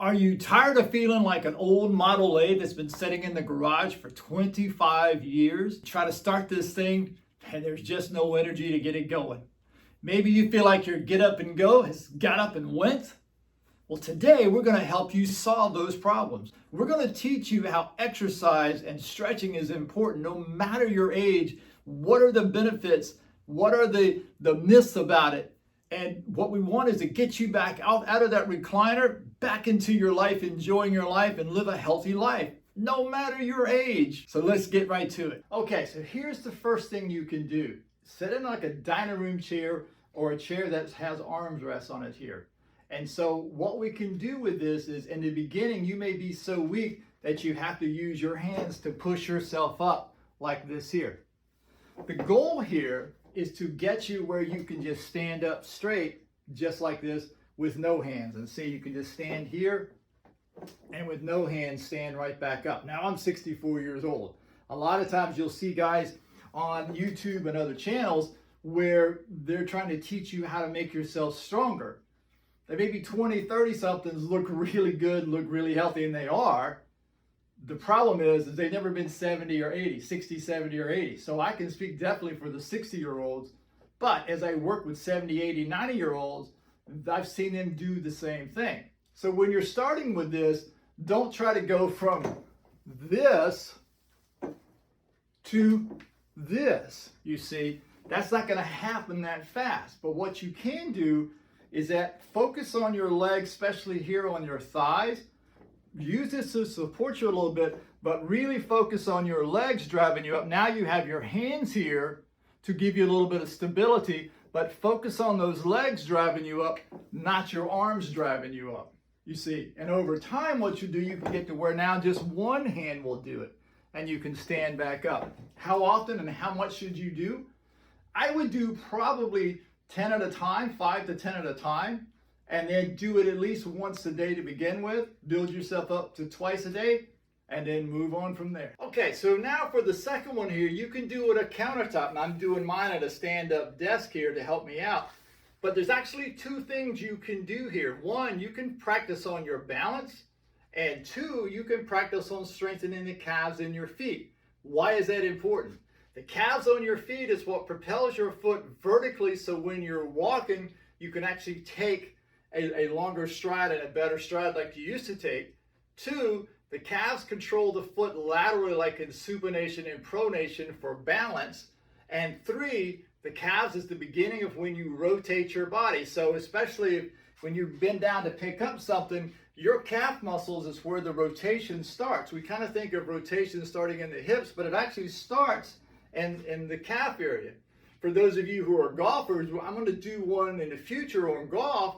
Are you tired of feeling like an old Model A that's been sitting in the garage for 25 years? Try to start this thing and there's just no energy to get it going. Maybe you feel like your get up and go has got up and went. Well, today we're going to help you solve those problems. We're going to teach you how exercise and stretching is important no matter your age. What are the benefits? What are the myths about it? And what we want is to get you back out of that recliner, back into your life, enjoying your life, and live a healthy life, no matter your age. So let's get right to it. Okay, so here's the first thing you can do. Sit in like a dining room chair or a chair that has arms rests on it here. And so what we can do with this is, in the beginning, you may be so weak that you have to use your hands to push yourself up like this here. The goal here is to get you where you can just stand up straight, just like this, with no hands. And see, you can just stand here and with no hands stand right back up. Now, I'm 64 years old. A lot of times you'll see guys on YouTube and other channels where they're trying to teach you how to make yourself stronger. They may be 20, 30 somethings, look really good, look really healthy, and they are. The problem is they've never been 70 or 80, 60, 70 or 80. So I can speak definitely for the 60-year-olds, but as I work with 70, 80, 90-year-olds, I've seen them do the same thing. So when you're starting with this, don't try to go from this to this. You see, that's not going to happen that fast. But what you can do is that focus on your legs, especially here on your thighs. Use this to support you a little bit, but really focus on your legs driving you up. Now you have your hands here to give you a little bit of stability, but focus on those legs driving you up, not your arms driving you up. You see, and over time what you do, you can get to where now just one hand will do it, and you can stand back up. How often and how much should you do? I would do probably 10 at a time, 5 to 10 at a time. And then do it at least once a day to begin with. Build yourself up to twice a day, and then move on from there. Okay, so now for the second one here, you can do it at a countertop. And I'm doing mine at a stand-up desk here to help me out. But there's actually two things you can do here. One, you can practice on your balance. And two, you can practice on strengthening the calves in your feet. Why is that important? The calves on your feet is what propels your foot vertically, so when you're walking, you can actually take a longer stride and a better stride like you used to take. Two, the calves control the foot laterally like in supination and pronation for balance. And three, the calves is the beginning of when you rotate your body. So especially when you bend down to pick up something, your calf muscles is where the rotation starts. We kind of think of rotation starting in the hips, but it actually starts in the calf area. For those of you who are golfers, I'm going to do one in the future on golf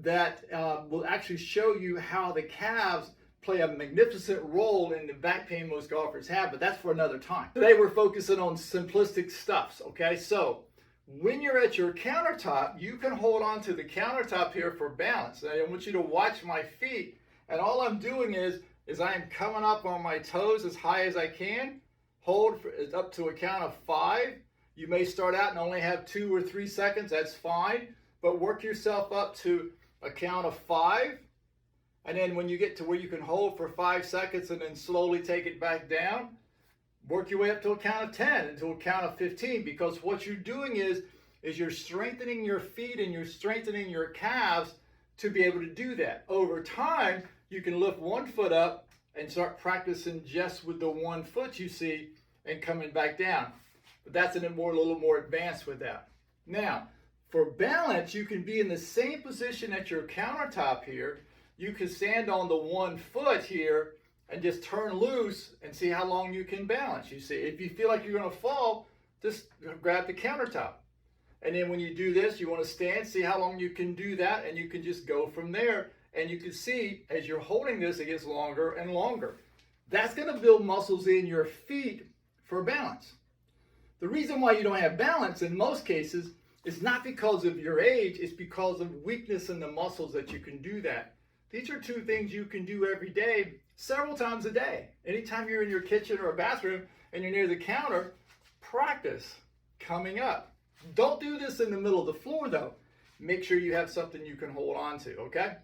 that will actually show you how the calves play a magnificent role in the back pain most golfers have, but that's for another time. Today we're focusing on simplistic stuffs, okay? So when you're at your countertop, you can hold on to the countertop here for balance. Now, I want you to watch my feet, and all I'm doing is I am coming up on my toes as high as I can. Hold for, up to a count of 5. You may start out and only have 2 or 3 seconds, that's fine, but work yourself up to a count of 5, and then when you get to where you can hold for 5 seconds and then slowly take it back down, work your way up to a count of 10 and to a count of 15, because what you're doing is you're strengthening your feet and you're strengthening your calves to be able to do that. Over time, you can lift one foot up and start practicing just with the one foot you see and coming back down. But that's a little more advanced with that. Now, for balance, you can be in the same position at your countertop here. You can stand on the one foot here and just turn loose and see how long you can balance. You see, if you feel like you're going to fall, just grab the countertop. And then when you do this, you want to stand, see how long you can do that, and you can just go from there. And you can see as you're holding this, it gets longer and longer. That's going to build muscles in your feet for balance. The reason why you don't have balance in most cases is not because of your age, it's because of weakness in the muscles that you can do that. These are two things you can do every day, several times a day. Anytime you're in your kitchen or a bathroom and you're near the counter, practice coming up. Don't do this in the middle of the floor though. Make sure you have something you can hold on to, okay?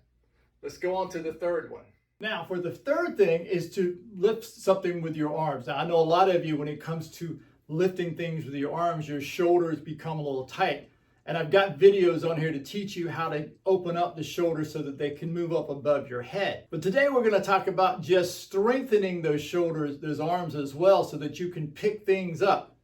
Let's go on to the third one. Now, for the third thing is to lift something with your arms. Now, I know a lot of you, when it comes to lifting things with your arms, your shoulders become a little tight. And I've got videos on here to teach you how to open up the shoulders so that they can move up above your head. But today we're going to talk about just strengthening those shoulders, those arms as well, so that you can pick things up.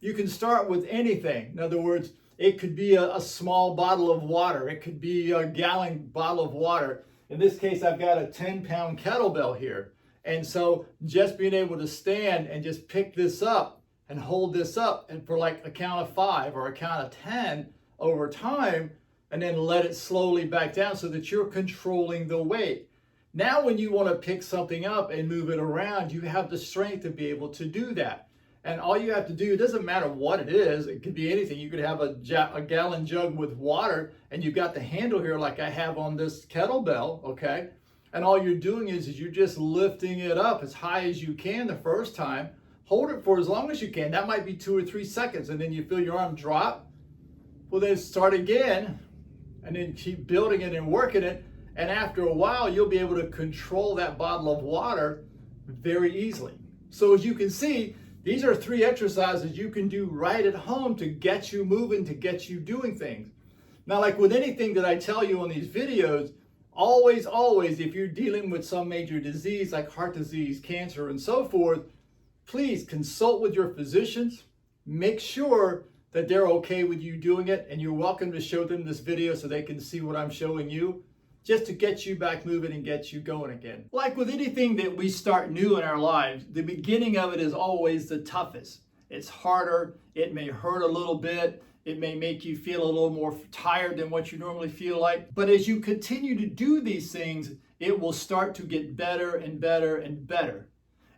You can start with anything. In other words, it could be a small bottle of water. It could be a gallon bottle of water. In this case, I've got a 10-pound kettlebell here. And so just being able to stand and just pick this up and hold this up and for like a count of 5 or a count of 10 over time, and then let it slowly back down so that you're controlling the weight. Now, when you want to pick something up and move it around, you have the strength to be able to do that. And all you have to do, it doesn't matter what it is, it could be anything. You could have a gallon jug with water, and you've got the handle here like I have on this kettlebell, okay? And all you're doing is you're just lifting it up as high as you can the first time. Hold it for as long as you can. That might be 2 or 3 seconds, and then you feel your arm drop. Well, then start again, and then keep building it and working it. And after a while, you'll be able to control that bottle of water very easily. So as you can see, these are 3 exercises you can do right at home to get you moving, to get you doing things. Now, like with anything that I tell you on these videos, always, if you're dealing with some major disease like heart disease, cancer, and so forth, please consult with your physicians. Make sure that they're okay with you doing it, and you're welcome to show them this video so they can see what I'm showing you, just to get you back moving and get you going again. Like with anything that we start new in our lives, the beginning of it is always the toughest. It's harder, it may hurt a little bit, it may make you feel a little more tired than what you normally feel like. But as you continue to do these things, it will start to get better and better and better.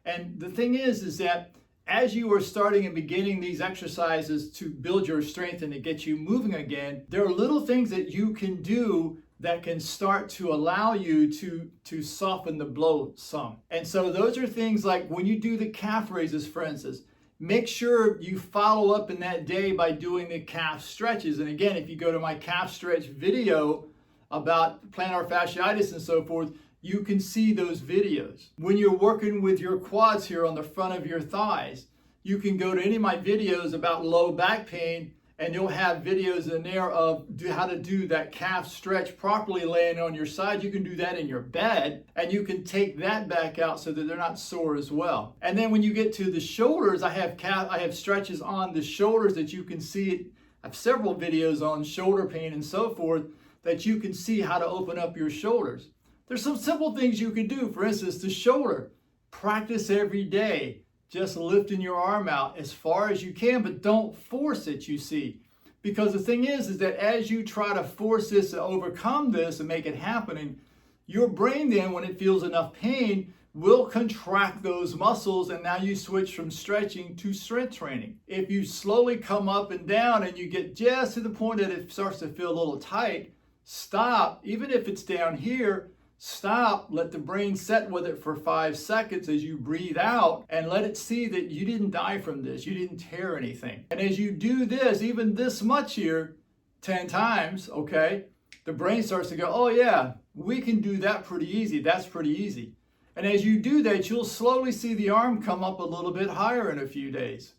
And the thing is that as you are starting and beginning these exercises to build your strength and to get you moving again, there are little things that you can do that can start to allow you to soften the blow some. And so those are things like when you do the calf raises, for instance, make sure you follow up in that day by doing the calf stretches. And again, if you go to my calf stretch video about plantar fasciitis and so forth, you can see those videos. When you're working with your quads here on the front of your thighs, you can go to any of my videos about low back pain, and you'll have videos in there of how to do that calf stretch properly laying on your side. You can do that in your bed, and you can take that back out so that they're not sore as well. And then when you get to the shoulders, I have stretches on the shoulders that you can see. I have several videos on shoulder pain and so forth that you can see how to open up your shoulders. There's some simple things you can do. For instance, the shoulder. Practice every day. Just lifting your arm out as far as you can, but don't force it, you see. Because the thing is that as you try to force this and overcome this and make it happening, your brain then, when it feels enough pain, will contract those muscles, and now you switch from stretching to strength training. If you slowly come up and down and you get just to the point that it starts to feel a little tight, stop. Even if it's down here, stop, let the brain set with it for 5 seconds as you breathe out, and let it see that you didn't die from this, you didn't tear anything. And as you do this, even this much here, 10 times, okay, the brain starts to go, oh yeah, we can do that pretty easy, that's pretty easy. And as you do that, you'll slowly see the arm come up a little bit higher in a few days.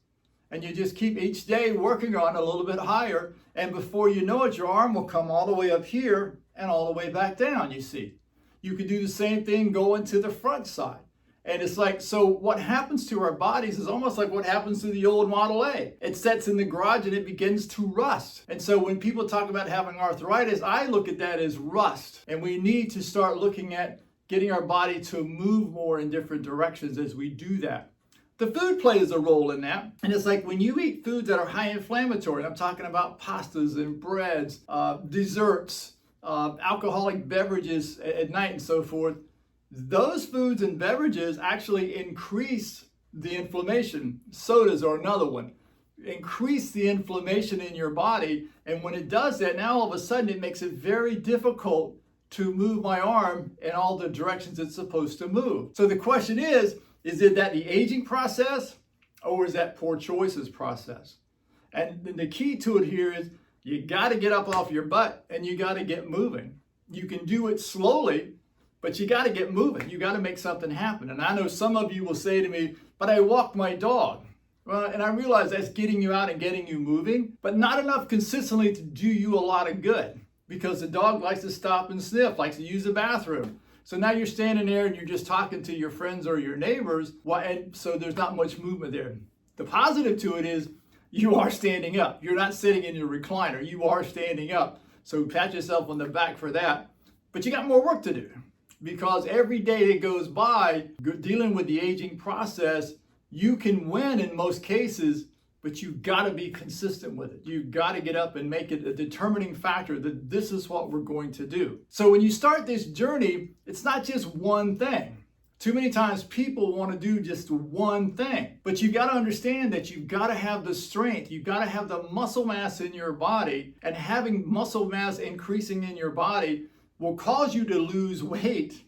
And you just keep each day working on it a little bit higher, and before you know it, your arm will come all the way up here and all the way back down, you see. You can do the same thing going to the front side. And it's like, so what happens to our bodies is almost like what happens to the old Model A. It sits in the garage and it begins to rust. And so when people talk about having arthritis, I look at that as rust. And we need to start looking at getting our body to move more in different directions as we do that. The food plays a role in that. And it's like when you eat foods that are high inflammatory, I'm talking about pastas and breads, desserts, alcoholic beverages at night and so forth, those foods and beverages actually increase the inflammation. Sodas are another one. Increase the inflammation in your body, and when it does that, now all of a sudden it makes it very difficult to move my arm in all the directions it's supposed to move. So the question is it that the aging process, or is that poor choices process? And the key to it here is you got to get up off your butt and you got to get moving. You can do it slowly, But you got to get moving. You got to make something happen. And I know some of you will say to me, but I walk my dog. Well, and I realize that's getting you out and getting you moving, but not enough consistently to do you a lot of good, because the dog likes to stop and sniff, likes to use the bathroom. So now you're standing there and you're just talking to your friends or your neighbors, and so there's not much movement there. The positive to it is you are standing up. You're not sitting in your recliner. You are standing up. So pat yourself on the back for that. But you got more work to do, because every day that goes by dealing with the aging process, you can win in most cases, but you've got to be consistent with it. You've got to get up and make it a determining factor that this is what we're going to do. So when you start this journey, it's not just one thing. Too many times people want to do just one thing, but you've got to understand that you've got to have the strength, you've got to have the muscle mass in your body, and having muscle mass increasing in your body will cause you to lose weight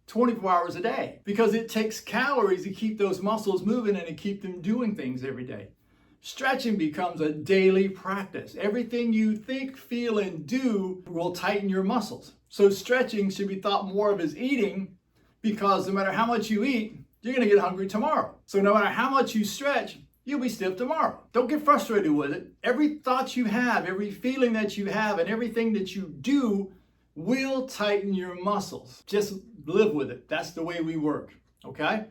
24 hours a day, because it takes calories to keep those muscles moving and to keep them doing things every day. Stretching becomes a daily practice. Everything you think, feel, and do will tighten your muscles. So stretching should be thought more of as eating, because no matter how much you eat, you're going to get hungry tomorrow. So no matter how much you stretch, you'll be stiff tomorrow. Don't get frustrated with it. Every thought you have, every feeling that you have, and everything that you do will tighten your muscles. Just live with it. That's the way we work, okay?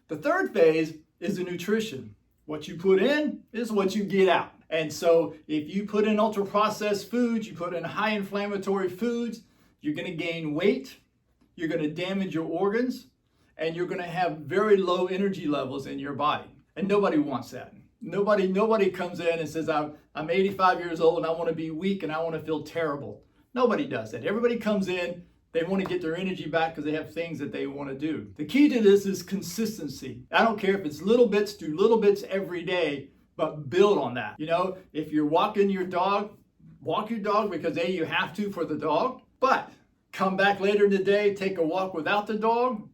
The third phase is the nutrition. What you put in is what you get out. And so if you put in ultra-processed foods, you put in high inflammatory foods, you're going to gain weight, you're going to damage your organs, and you're going to have very low energy levels in your body. And nobody wants that. Nobody comes in and says, I'm 85 years old and I want to be weak and I want to feel terrible. Nobody does that. Everybody comes in, they want to get their energy back because they have things that they want to do. The key to this is consistency. I don't care if it's little bits, do little bits every day, but build on that. You know, if you're walking your dog, walk your dog because A, you have to for the dog, but come back later in the day, take a walk without the dog,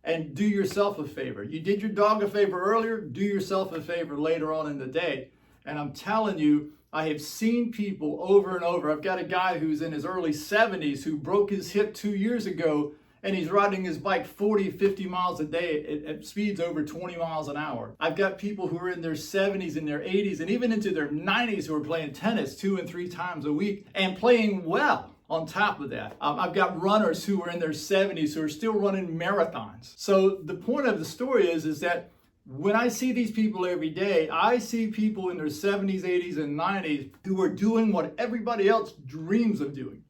and do yourself a favor. You did your dog a favor earlier, do yourself a favor later on in the day. And I'm telling you, I have seen people over and over. I've got a guy who's in his early 70s who broke his hip 2 years ago, and he's riding his bike 40, 50 miles a day at speeds over 20 miles an hour. I've got people who are in their 70s and their 80s and even into their 90s who are playing tennis 2 and 3 times a week and playing well. On top of that, I've got runners who are in their 70s who are still running marathons. So the point of the story is that when I see these people every day, I see people in their 70s, 80s, and 90s who are doing what everybody else dreams of doing.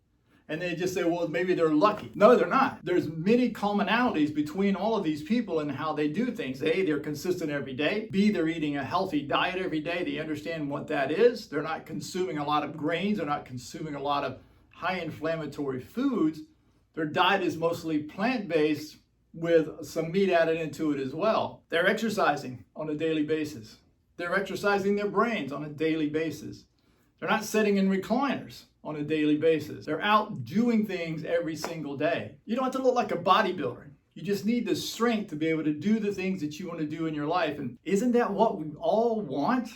And they just say, well, maybe they're lucky. No, they're not. There's many commonalities between all of these people and how they do things. A, they're consistent every day. B, they're eating a healthy diet every day. They understand what that is. They're not consuming a lot of grains. They're not consuming a lot of high inflammatory foods. Their diet is mostly plant-based with some meat added into it as well. They're exercising on a daily basis. They're exercising their brains on a daily basis. They're not sitting in recliners on a daily basis. They're out doing things every single day. You don't have to look like a bodybuilder. You just need the strength to be able to do the things that you want to do in your life. And isn't that what we all want?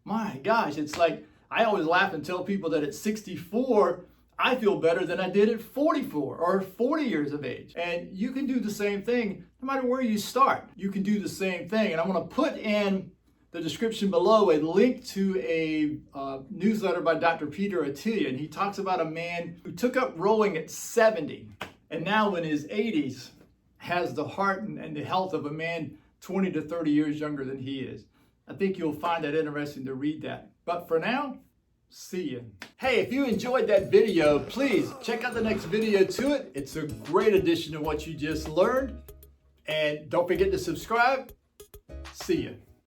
My gosh, it's like, I always laugh and tell people that at 64, I feel better than I did at 44 or 40 years of age. And you can do the same thing no matter where you start. You can do the same thing. And I want to put in the description below a link to a newsletter by Dr. Peter Attia. And he talks about a man who took up rowing at 70 and now in his 80s has the heart and the health of a man 20 to 30 years younger than he is. I think you'll find that interesting to read that. But for now, see you. Hey, if you enjoyed that video, please check out the next video to it. It's a great addition to what you just learned. And don't forget to subscribe. See you.